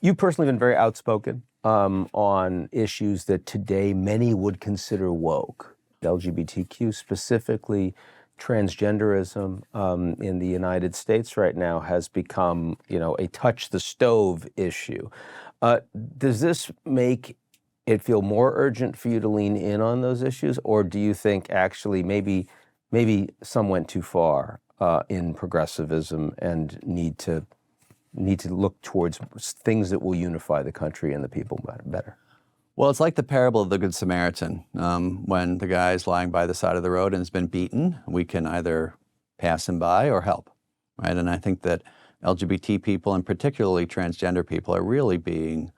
You've personally been very outspoken on issues that today many would consider woke. LGBTQ, specifically transgenderism in the United States right now has become, a touch the stove issue. Does this make it feel more urgent for you to lean in on those issues, or do you think actually maybe some went too far in progressivism and need to look towards things that will unify the country and the people better? Well, it's like the parable of the Good Samaritan. When the guy's lying by the side of the road and has been beaten, we can either pass him by or help, right? And I think that LGBT people, and particularly transgender people, are really being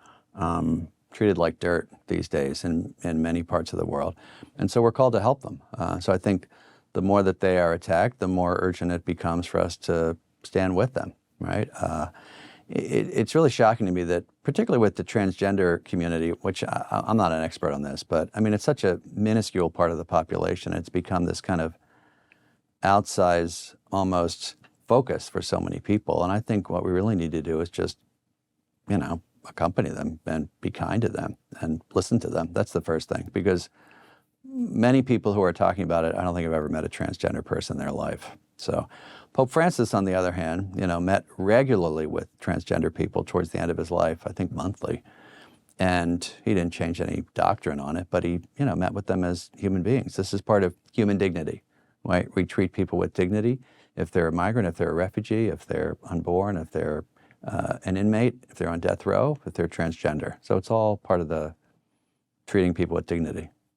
treated like dirt these days in many parts of the world. And so we're called to help them. So I think the more that they are attacked, the more urgent it becomes for us to stand with them, right? It's really shocking to me that, particularly with the transgender community, which I'm not an expert on this, but I mean, it's such a minuscule part of the population. It's become this kind of outsized, almost focus for so many people. And I think what we really need to do is just, accompany them and be kind to them and listen to them. That's the first thing, because many people who are talking about it, I don't think I've ever met a transgender person in their life. So Pope Francis, on the other hand, met regularly with transgender people towards the end of his life, I think monthly. And he didn't change any doctrine on it, but he, met with them as human beings. This is part of human dignity, right? We treat people with dignity. If they're a migrant, if they're a refugee, if they're unborn, if they're an inmate, if they're on death row, if they're transgender. So it's all part of the treating people with dignity.